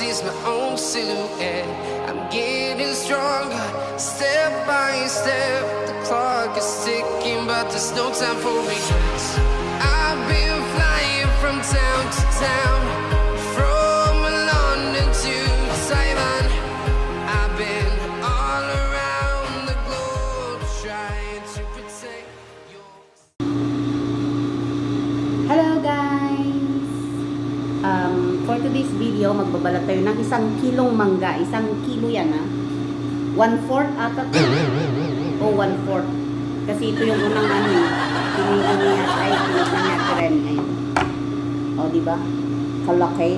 sees my own silhouette. I'm getting stronger, step by step. The clock is ticking, but there's no time for regrets. I've been flying from town to town, from London to Taiwan. I've been all around the globe trying to protect yours. Hello guys! For today's video, magbabalat tayo ng 1 kilong mangga. 1 kilo yan 1/4 ata to. O 1/4. Kasi ito yung unang pinili niya ay pinili niya tren. Ayun. O diba? Kalaki.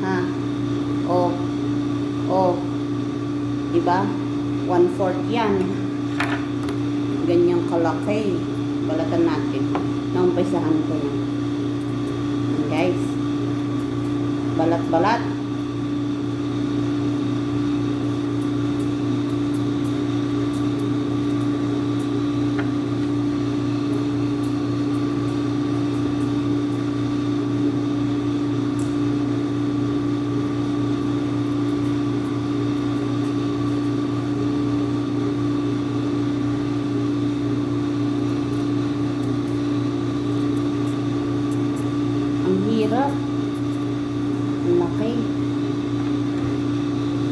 Ha? O. Diba? 1/4 yan. Ganyang kalaki. Balatan natin. Naumpisahan ko na. Guys. Balat-balat. Ang hirap. Ang laki.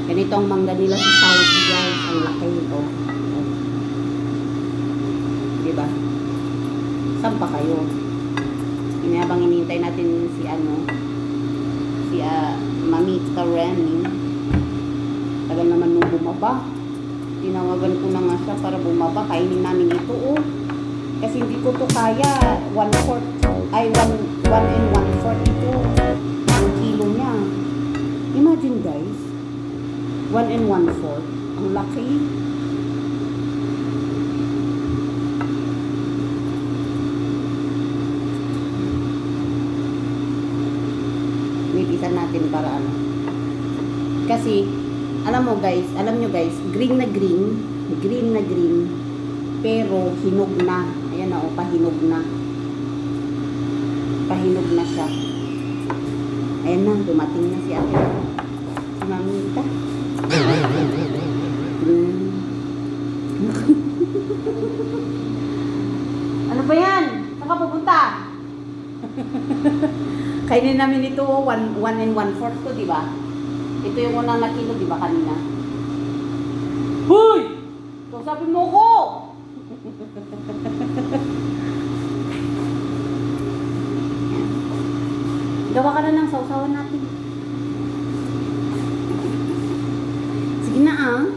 Ganito ang mangga nila sa Saudi guys. Ang laki ito. Diba? Saan pa kayo? Habang inintay natin si Mami Karen. Tagal naman nung bumaba. Tinawagan ko na nga siya para bumaba. Kainin namin ito Kasi hindi ko to kaya. 1/4 ay 1 and 1/4 ito. Ang kilo niya. Imagine guys. 1 and 1/4. Ang laki. Nipisan natin para Kasi, alam nyo guys, green na green, pero hinog na. Ayan pahinog na. Pahinog na siya. Ayan na, dumating na si ate. Si Mamita. Ano ba yan? Saan ka pupunta? Kainin namin ito 1 and 1/4 to, diba? Ito yung unang nakilo, diba kanina? Hoy! Sabi mo ko! Gawa ka na ng sausawan natin. Sige na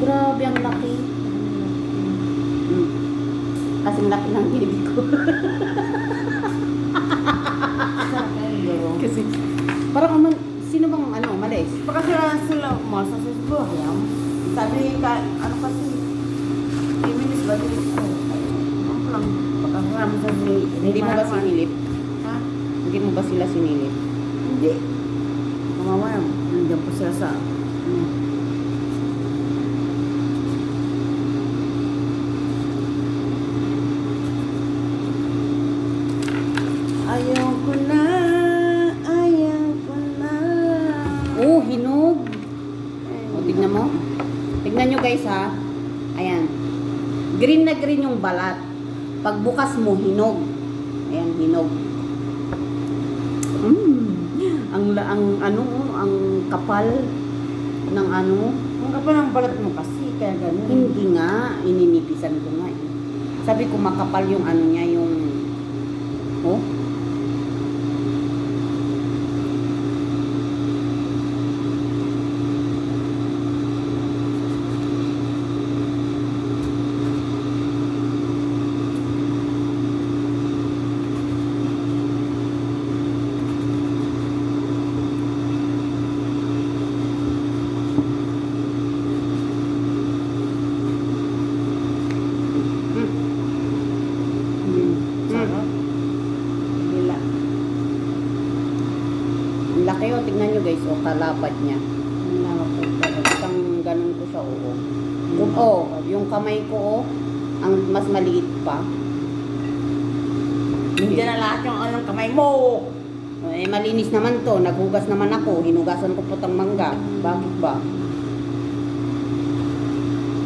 Grabe ang laki. Kasing laki ng baby ko. Kasi, parang sino bang malis? Baka sila umasa sa buhay. Sabi ka, kasi, feminist ba din ito? Ano lang, baka marami sa Hindi mo ba sinilip? Ha? Hindi mo ba sila sinilip? Hindi. Mamaya, nandiyan po sila sa, ayaw ko na. Hinog. Tignan mo. Tignan nyo guys Ayan. Green na green yung balat. Pag bukas mo, hinog. Ayan, hinog. Ang kapal ng Ang kapal ng balat mo kasi, kaya ganun. Hindi nga, ininipisan ko nga Sabi ko makapal yung niya, yung laki tignan nyo guys, kalapad niya. Isang ganun ko siya, yung kamay ko, ang mas maliit pa. Hindi na lahat yung kamay mo. Eh, malinis naman to. Naghugas naman ako. Hinugasan ko putang mangga. Bakit ba?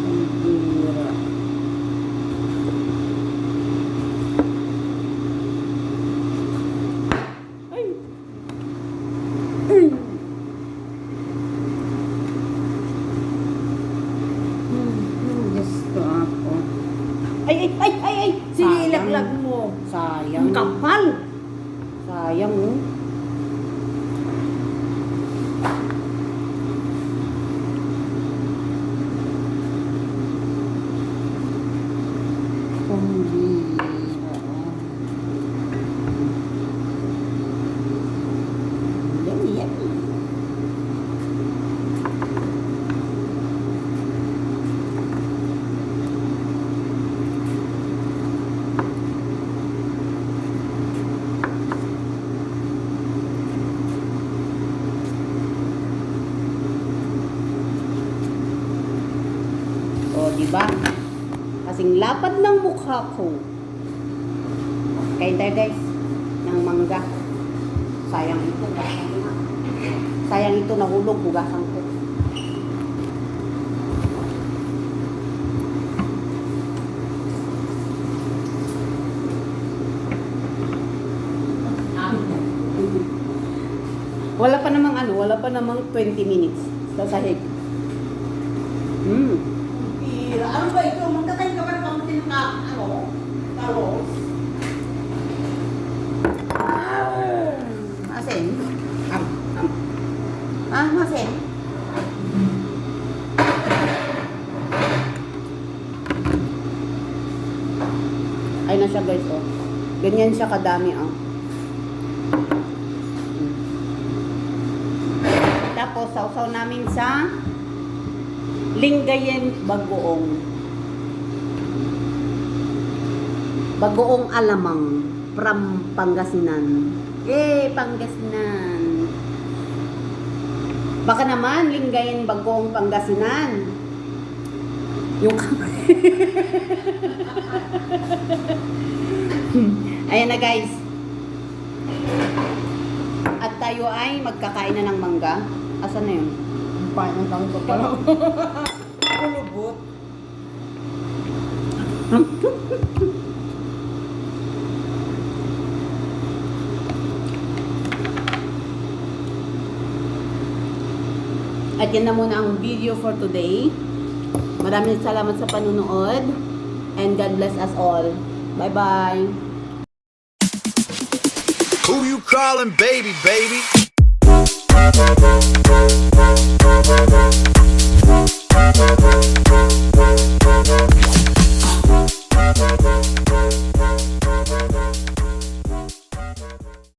Ang bira. Ay! Ay! Diyos ko ako. Ay! Sinilaglag mo. Sayang. Ang kapal. Sayang, oh. Pambira. Yan. O, di ba? Kasing lapad ng mukha ko. Kain tayo, guys. Ng mangga. Sayang ito. Sayang ito, nahulog. Hugasan ko. Wala pa namang 20 minutes sa sahig. Pira. Ano ba ito? Magtatay ka ba ng kamuti ng karos? Asin? Asin? Ay na siya, guys, oh. Ganyan siya kadami, oh. Tapos, sausaw namin sa Lingayen Bagoong. Bagoong alamang from Pangasinan. Pangasinan. Baka naman, Lingayen Bagoong Pangasinan. Yung Ayan na, guys. At tayo ay magkakain na ng mangga. Asan na yun? Ang pain ng tangko pala. Kulubot. At yan na muna ang video for today. Maraming salamat sa panunood. And God bless us all. Bye-bye. Who you calling baby, baby?